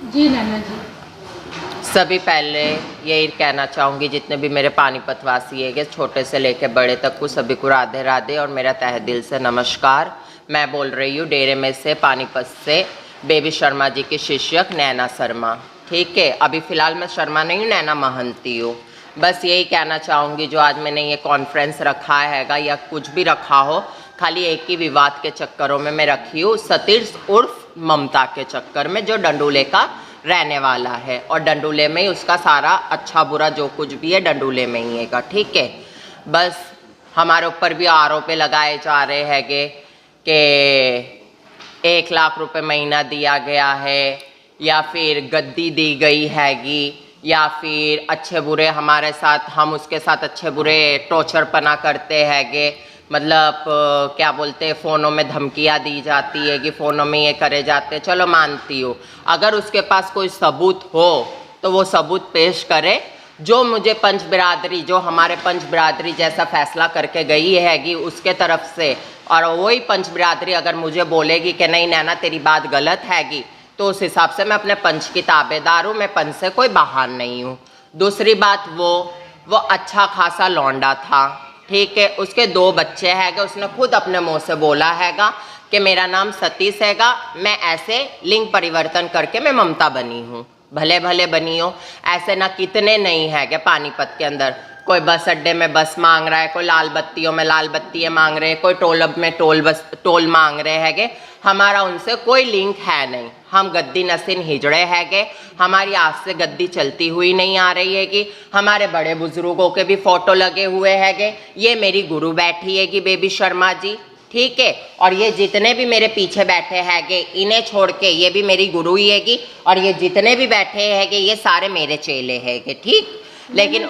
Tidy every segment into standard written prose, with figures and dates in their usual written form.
जी नैना जी। सभी पहले यही कहना चाहूँगी जितने भी मेरे पानीपत वासी है छोटे से लेकर बड़े तक को सभी को राधे राधे और मेरा तहे दिल से नमस्कार। मैं बोल रही हूँ डेरे में से पानीपत से बेबी शर्मा जी की शिष्यक नैना शर्मा। ठीक है, अभी फ़िलहाल मैं शर्मा नहीं हूँ, नैना महंती हूँ। बस यही कहना चाहूँगी जो आज मैंने ये कॉन्फ्रेंस रखा हैगा या कुछ भी रखा हो, खाली एक ही विवाद के चक्करों में मैं रखी हूँ, सतीश उर्फ ममता के चक्कर में, जो डंडूले का रहने वाला है और डंडूले में ही उसका सारा अच्छा बुरा जो कुछ भी है डंडूले में ही है। ठीक है, बस हमारे ऊपर भी आरोप लगाए जा रहे हैगे कि 1 लाख रुपए महीना दिया गया है या फिर गद्दी दी गई हैगी या फिर अच्छे बुरे हमारे साथ, हम उसके साथ अच्छे बुरे टॉर्चर पना करते हैगे। मतलब क्या बोलते हैं, फ़ोनों में धमकियाँ दी जाती है कि फ़ोनों में ये करे जाते हैं। चलो मानती हूँ, अगर उसके पास कोई सबूत हो तो वो सबूत पेश करे। जो मुझे पंच बिरादरी, जो हमारे पंच बिरादरी जैसा फैसला करके गई हैगी उसके तरफ से, और वही पंच बिरादरी अगर मुझे बोलेगी कि नहीं नैना तेरी बात गलत हैगी, तो उस हिसाब से मैं अपने पंच की ताबेदार हूँ, मैं पंच से कोई बाहर नहीं हूँ। दूसरी बात, वो अच्छा खासा लौंडा था। ठीक है, उसके 2 बच्चे हैगे, उसने खुद अपने मुंह से बोला हैगा कि मेरा नाम सतीश हैगा, मैं ऐसे लिंग परिवर्तन करके मैं ममता बनी हूँ। भले भले बनी हो, ऐसे ना कितने नहीं हैगे पानीपत के अंदर। कोई बस अड्डे में बस मांग रहा है, कोई लाल बत्तियों में लाल बत्तियाँ मांग रहे हैं, कोई टोलब में टोल मांग रहे हैगे। हमारा उनसे कोई लिंक है नहीं, हम गद्दी नसीन हिजड़े हैगे, हमारी आज से गद्दी चलती हुई नहीं आ रही है कि हमारे बड़े बुजुर्गों के भी फोटो लगे हुए हैगे। ये मेरी गुरु बैठी है कि बेबी शर्मा जी, ठीक है, और ये जितने भी मेरे पीछे बैठे हैगे इन्हें छोड़ के ये भी मेरी गुरु ही हैगी, और ये जितने भी बैठे हैगे ये सारे मेरे चेले हैगे। ठीक, लेकिन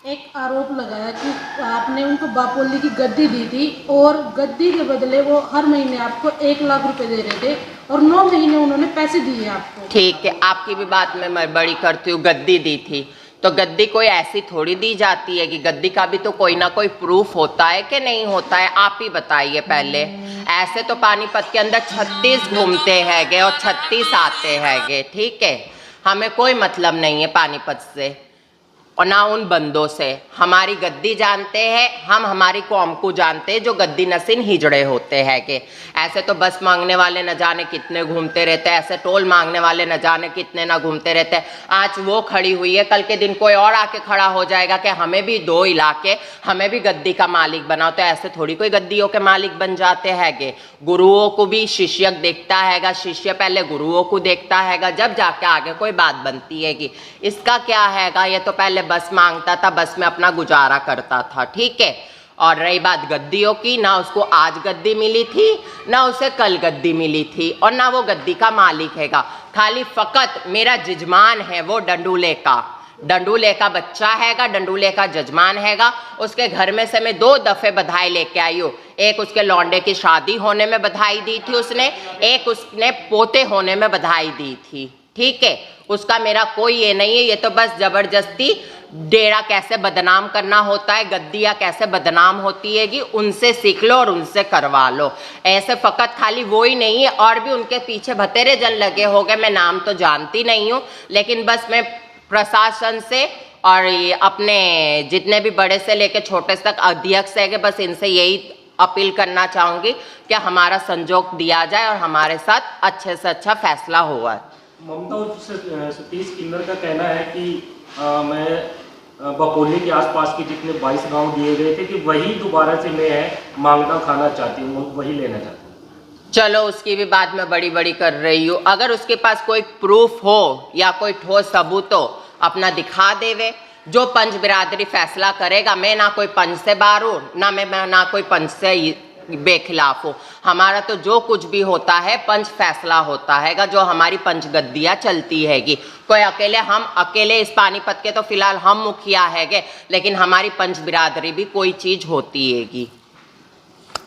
एक आरोप लगाया कि आपने उनको बापोली की गद्दी दी थी और गद्दी के बदले वो हर महीने आपको 1 लाख रुपए दे रहे थे और 9 महीने उन्होंने पैसे दिए आपको। ठीक है, आपकी भी बात मैं बड़ी करती हूँ, गद्दी दी थी तो गद्दी कोई ऐसी थोड़ी दी जाती है कि गद्दी का भी तो कोई ना कोई प्रूफ होता है कि नहीं होता है, आप ही बताइए पहले। ऐसे तो पानीपत के अंदर 36 घूमते हैगे और 36 आते हैगे। ठीक है, हमें कोई मतलब नहीं है पानीपत से और ना उन बंदों से। हमारी गद्दी जानते हैं, हम हमारी कौम को जानते हैं जो गद्दी नसीन हिजड़े होते हैं कि ऐसे तो बस मांगने वाले न जाने कितने घूमते रहते हैं, ऐसे टोल मांगने वाले न जाने कितने ना घूमते रहते हैं। आज वो खड़ी हुई है, कल के दिन कोई और आके खड़ा हो जाएगा कि हमें भी 2 इलाके, हमें भी गद्दी का मालिक बनाओ। तो ऐसे थोड़ी कोई गद्दियों के मालिक बन जाते हैगे। गुरुओं को भी शिष्यक देखता हैगा, शिष्य पहले गुरुओं को देखता हैगा, जब जाके आगे कोई बात बनती हैगी। इसका क्या हैगा, ये तो पहले बस मांगता था, बस में अपना गुजारा करता था। ठीक है, और रही बात गद्दियों की, ना उसको आज गद्दी मिली थी ना उसे कल गद्दी मिली थी और ना वो गद्दी का मालिक हैगा। खाली फकत मेरा जजमान है वो डंडूले का बच्चा हैगा, डंडूले का जजमान हैगा। उसके घर में से मैं 2 दफे बधाई लेके आई हूँ। एक उसके लौंडे की शादी होने में बधाई दी थी उसने, एक उसने पोते होने में बधाई दी थी। ठीक है, उसका मेरा कोई ये नहीं है, ये तो बस जबरदस्ती डेरा कैसे बदनाम करना होता है, गद्दियाँ कैसे बदनाम होती है कि उनसे सीख लो और उनसे करवा लो। ऐसे फ़कत खाली वो ही नहीं है, और भी उनके पीछे बतेरे जन लगे हो गए। मैं नाम तो जानती नहीं हूँ, लेकिन बस मैं प्रशासन से और ये अपने जितने भी बड़े से लेकर छोटे तक अध्यक्ष है कि बस इनसे यही अपील करना चाहूँगी कि हमारा संजोग दिया जाए और हमारे साथ अच्छे से अच्छा फैसला हुआ। ममता और सतीश किन्नर का कहना है कि मैं बपोली के आसपास के जितने 22 गांव दिए गए थे कि वही दोबारा से मैं मांगता खाना चाहती हूँ, वही लेना चाहती हूँ। चलो उसकी भी बात मैं बड़ी बड़ी कर रही हूँ। अगर उसके पास कोई प्रूफ हो या कोई ठोस सबूत हो अपना दिखा देवे, जो पंच बिरादरी फैसला करेगा। मैं ना कोई पंच से बाहर हूँ ना कोई पंच से बेखिलाफ हो। हमारा तो जो कुछ भी होता है पंच फैसला होता हैगा, जो हमारी पंच गद्दियाँ चलती हैगी। कोई हम अकेले इस पानीपत के तो फिलहाल हम मुखिया हैगे, लेकिन हमारी पंच बिरादरी भी कोई चीज़ होती हैगी।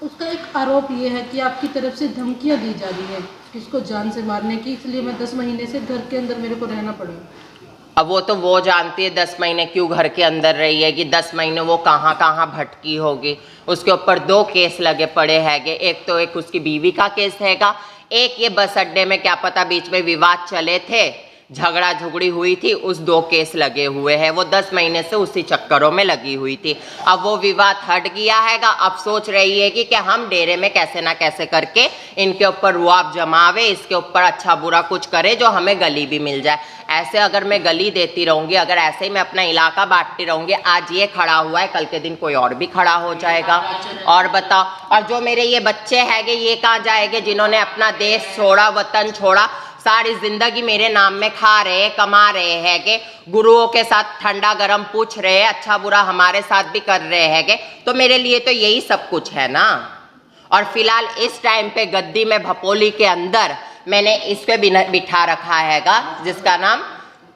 उसका एक आरोप ये है कि आपकी तरफ से धमकियां दी जा रही है इसको जान से मारने की, इसलिए मैं 10 महीने से घर के अंदर मेरे को रहना पड़ेगा। अब वो तो वो जानती है 10 महीने क्यों घर के अंदर रही है कि 10 महीने वो कहाँ कहाँ भटकी होगी। उसके ऊपर 2 केस लगे पड़े हैगे, एक तो एक उसकी बीवी का केस हैगा, एक ये बस अड्डे में क्या पता बीच में विवाद चले थे, झगड़ा झुगड़ी हुई थी, उस 2 केस लगे हुए हैं। वो 10 महीने से उसी चक्करों में लगी हुई थी। अब वो विवाद हट गया हैगा। अब सोच रही है कि हम डेरे में कैसे ना कैसे करके इनके ऊपर रुआब जमावे, इसके ऊपर अच्छा बुरा कुछ करे जो हमें गली भी मिल जाए। ऐसे अगर मैं गली देती रहूंगी, अगर ऐसे ही मैं अपना इलाका बांटती रहूंगी, आज ये खड़ा हुआ है, कल के दिन कोई और भी खड़ा हो जाएगा। और बताओ, और जो मेरे ये बच्चे हैगे ये कहाँ जाएंगे, जिन्होंने अपना देश छोड़ा, वतन छोड़ा, सारी जिंदगी मेरे नाम में खा रहे, कमा रहे हैं कि गुरुओं के साथ ठंडा गरम पूछ रहे, अच्छा बुरा हमारे साथ भी कर रहे हैं कि, तो मेरे लिए तो यही सब कुछ है ना। और फिलहाल इस टाइम पे गद्दी में भपोली के अंदर मैंने इसके बिठा रखा हैगा, जिसका नाम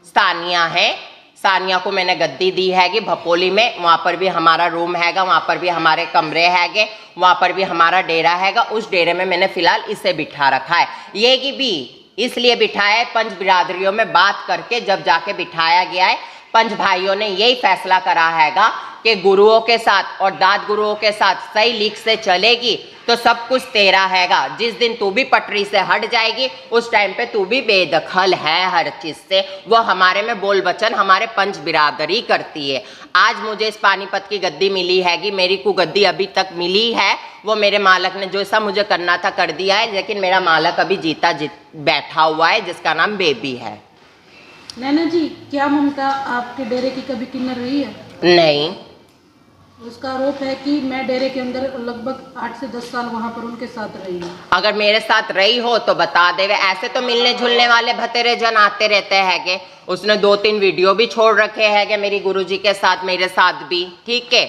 सानिया है। सानिया को मैंने गद्दी दी हैगी भपोली में। वहाँ पर भी हमारा रूम हैगा, वहाँ पर भी हमारे कमरे हैगे, वहाँ पर भी हमारा डेरा हैगा। उस डेरे में मैंने फिलहाल इसे बिठा रखा है। ये कि भी इसलिए बिठाया है, पंच बिरादरियों में बात करके जब जाके बिठाया गया है, पंच भाइयों ने यही फैसला करा हैगा कि गुरुओं के साथ और दाद गुरुओं के साथ सही लीक से चलेगी तो सब कुछ तेरा हैगा। जिस दिन तू भी पटरी से हट जाएगी उस टाइम पे तू भी बेदखल है हर चीज से। वो हमारे में बोल बचन हमारे पंच बिरादरी करती है। आज मुझे इस पानीपत की गद्दी मिली हैगी, मेरी को गद्दी अभी तक मिली है। वो मेरे मालक ने जो ऐसा मुझे करना था कर दिया है, लेकिन मेरा मालक अभी जीता बैठा हुआ है, जिसका नाम बेबी है। नैना जी, क्या ममता आपके डेरे की कभी किन्नर रही है? नहीं। उसका आरोप है कि मैं डेरे के अंदर लगभग 8 से 10 साल वहाँ पर उनके साथ रही हूँ। अगर मेरे साथ रही हो तो बता दे। ऐसे तो मिलने जुलने वाले भतेरे जन आते रहते हैगे। उसने 2-3 वीडियो भी छोड़ रखे हैगे मेरी गुरुजी के साथ, मेरे साथ भी, ठीक है।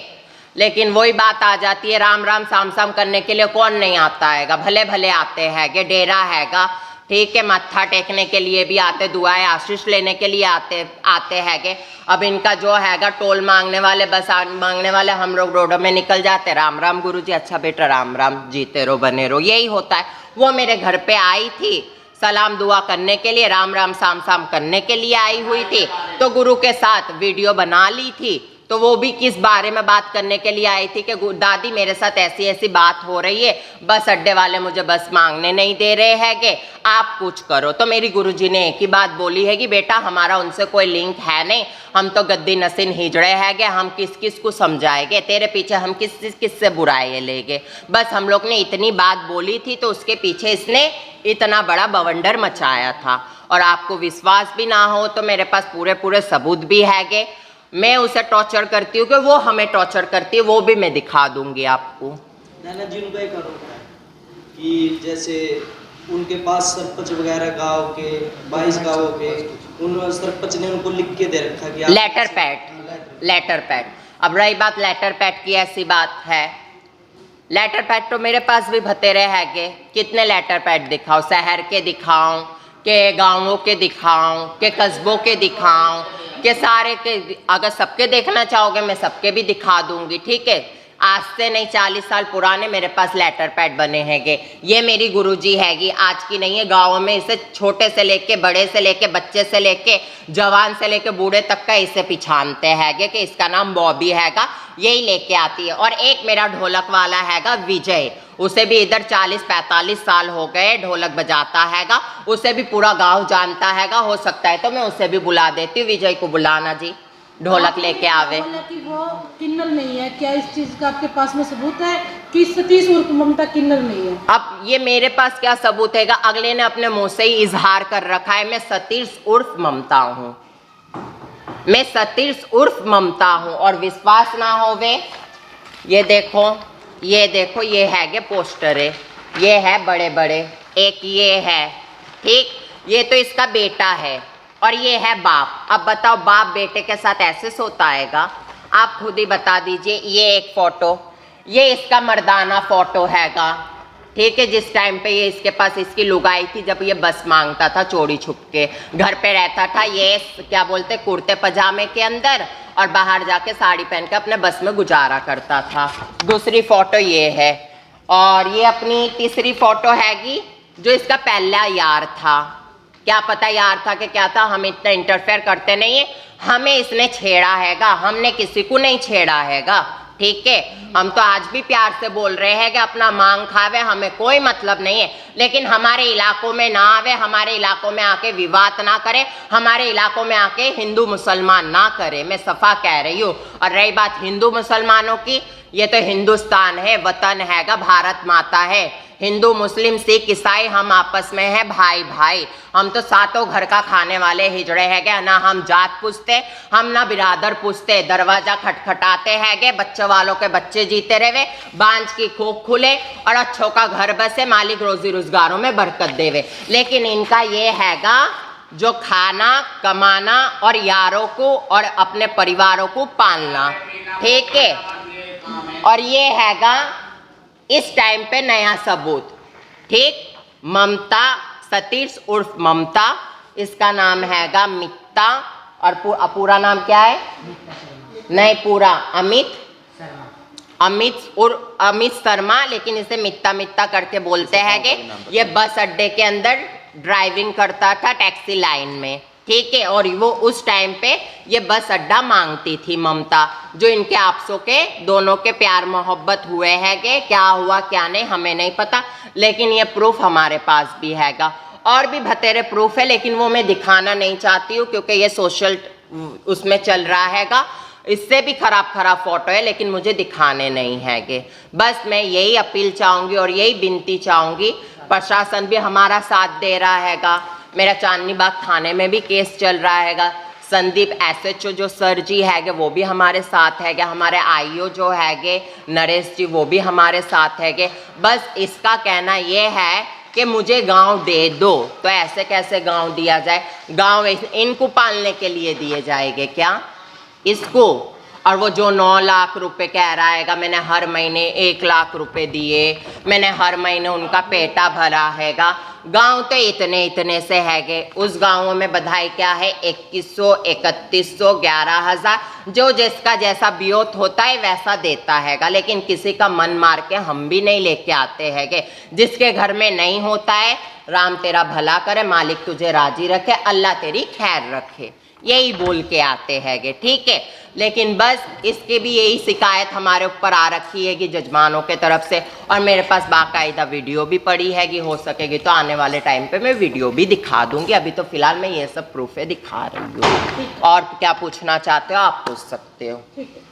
लेकिन वही बात आ जाती है, राम राम साम साम करने के लिए कौन नहीं आता हैगा। भले भले आते हैगे, डेरा हैगा, ठीक है, मत्था टेकने के लिए भी आते, दुआएं आशीष लेने के लिए आते हैगे। अब इनका जो हैगा टोल मांगने वाले, बस मांगने वाले, हम लोग रोडों में निकल जाते, राम राम गुरुजी, अच्छा बेटा राम राम, जीते रहो बने रहो, यही होता है। वो मेरे घर पे आई थी सलाम दुआ करने के लिए, राम राम साम साम करने के लिए आई हुई थी, तो गुरु के साथ वीडियो बना ली थी। तो वो भी किस बारे में बात करने के लिए आई थी कि दादी मेरे साथ ऐसी ऐसी बात हो रही है, बस अड्डे वाले मुझे बस मांगने नहीं दे रहे हैं कि आप कुछ करो। तो मेरी गुरुजी ने एक ही बात बोली है कि बेटा हमारा उनसे कोई लिंक है नहीं, हम तो गद्दी नसीन हिजड़े हैगे, हम किस किस को समझाएंगे, तेरे पीछे हम किस से बुराई लेंगे। बस हम लोग ने इतनी बात बोली थी, तो उसके पीछे इसने इतना बड़ा बवंडर मचाया था। और आपको विश्वास भी ना हो तो मेरे पास पूरे सबूत भी हैगे। मैं उसे टॉर्चर करती हूँ कि वो हमें टॉर्चर करती है, वो भी मैं दिखा दूंगी आपको। नैना जी, उनका एक आरोप है कि जैसे उनके पास सरपंच वगैरह गांव के 22 गांवों के उन सरपंच ने उनको लिख के दे रखा कि लेटर पैड। अब रही बात लेटर पैड की, ऐसी बात है, लेटर पैड तो मेरे पास भी भतेरे हैगे। कितने लेटर पैड दिखाऊं, शहर के दिखाऊं के गाँवों के दिखाऊं के कस्बों के दिखाऊं के सारे के, अगर सबके देखना चाहोगे मैं सबके भी दिखा दूंगी, ठीक है। आज से नहीं 40 साल पुराने मेरे पास लेटर पैड बने हैगे। ये मेरी गुरुजी हैगी, आज की नहीं है। गाँव में इसे छोटे से लेके बड़े से लेके बच्चे से लेके जवान से लेके बूढ़े तक का इसे पिछानते हैगे कि इसका नाम बॉबी हैगा, यही लेके आती है। और एक मेरा ढोलक वाला हैगा विजय, उसे भी इधर 40-45 साल हो गए ढोलक बजाता हैगा, उसे भी पूरा गांव जानता हैगा। हो सकता है तो मैं उसे भी बुला देती हूँ, विजय को बुलाना जी, ढोलक लेके आवे। कि वो किन्नर नहीं है, क्या इस चीज का आपके पास में सबूत है कि सतीश उर्फ ममता किन्नर नहीं है? अब ये मेरे पास क्या सबूत हैगा, अगले ने अपने मुंह से ही इजहार कर रखा है मैं सतीश उर्फ ममता हूँ, मैं सतीश उर्फ ममता हूँ। और विश्वास ना होवे, ये देखो ये हैगे पोस्टर है, ये है बड़े बड़े, एक ये है, ठीक, ये तो इसका बेटा है और ये है बाप। अब बताओ बाप बेटे के साथ ऐसे सोता हैगा? आप खुद ही बता दीजिए। ये एक फोटो, ये इसका मर्दाना फोटो हैगा, ठीक है, जिस टाइम पे ये इसके पास इसकी लुगाई थी, जब ये बस मांगता था चोरी छुप के, घर पे रहता था ये क्या बोलते कुर्ते पजामे के अंदर, और बाहर जाके साड़ी पहन के अपने बस में गुजारा करता था। दूसरी फोटो ये है, और ये अपनी तीसरी फोटो हैगी जो इसका पहला यार था। क्या पता यार था कि क्या था, हम इतना इंटरफेयर करते नहीं है। हमें इसने छेड़ा हैगा, हमने किसी को नहीं छेड़ा हैगा, ठीक है। हम तो आज भी प्यार से बोल रहे हैं कि अपना मांग खावे, हमें कोई मतलब नहीं है, लेकिन हमारे इलाकों में ना आवे, हमारे इलाकों में आके विवाद ना करे, हमारे इलाकों में आके हिंदू मुसलमान ना करे, मैं सफा कह रही हूँ। और रही बात हिंदू मुसलमानों की, ये तो हिंदुस्तान है, वतन हैगा, भारत माता है। हिंदू मुस्लिम सिख ईसाई हम आपस में है भाई भाई, हम तो सातों घर का खाने वाले हिजड़े हैगे ना। हम जात पूछते, हम ना बिरादर पूछते, दरवाजा खटखटाते हैगे, बच्चे वालों के बच्चे जीते रहे, बांझ की खोख खुले और अच्छों का घर बसे, मालिक रोजी रोजगारों में बरकत देवे। लेकिन इनका ये हैगा जो खाना कमाना और यारों को और अपने परिवारों को पालना, ठीक है। और ये हैगा इस टाइम पे नया सबूत, ठीक। ममता सतीश उर्फ ममता, इसका नाम हैगा मित्ता, और पूरा नाम क्या है? नहीं पूरा अमित शर्मा, लेकिन इसे मित्ता मित्ता करके बोलते हैं कि ये बस अड्डे के अंदर ड्राइविंग करता था टैक्सी लाइन में, ठीक है। और वो उस टाइम पे ये बस अड्डा मांगती थी ममता, जो इनके आपसों के दोनों के प्यार मोहब्बत हुए है कि क्या हुआ क्या नहीं हमें नहीं पता, लेकिन ये प्रूफ हमारे पास भी हैगा। और भी बतेरे प्रूफ है, लेकिन वो मैं दिखाना नहीं चाहती हूँ क्योंकि ये सोशल उसमें चल रहा हैगा, इससे भी खराब फोटो है, लेकिन मुझे दिखाने नहीं हैगे। बस मैं यही अपील चाहूँगी और यही विनती चाहूँगी, प्रशासन भी हमारा साथ दे रहा हैगा। मेरा चांदनी बाग थाने में भी केस चल रहा हैगा, संदीप SHO जो सर जी हैगे वो भी हमारे साथ हैगे, हमारे IO जो हैगे नरेश जी वो भी हमारे साथ हैगे। बस इसका कहना ये है कि मुझे गांव दे दो, तो ऐसे कैसे गांव दिया जाए? गांव इनको पालने के लिए दिए जाएंगे क्या इसको? और वो जो 9 लाख रुपए कह रहा हैगा, मैंने हर महीने 1 लाख रुपए दिए, मैंने हर महीने उनका पेटा भरा हैगा। गांव तो इतने से हैगे, उस गाँव में बधाई क्या है 2100 3100 11,000, जो जिसका जैसा बियोत होता है वैसा देता हैगा। लेकिन किसी का मन मार के हम भी नहीं लेके आते हैगे। जिसके घर में नहीं होता है, राम तेरा भला करे, मालिक तुझे राजी रखे, अल्लाह तेरी खैर रखे, यही बोल के आते हैगे, ठीक है। लेकिन बस इसकी भी यही शिकायत हमारे ऊपर आ रखी है कि जजमानों के तरफ से, और मेरे पास बाकायदा वीडियो भी पड़ी है कि हो सकेगी तो आने वाले टाइम पे मैं वीडियो भी दिखा दूंगी। अभी तो फिलहाल मैं ये सब प्रूफ है दिखा रही हूँ। और क्या पूछना चाहते हो आप पूछ सकते हो। ठीक है।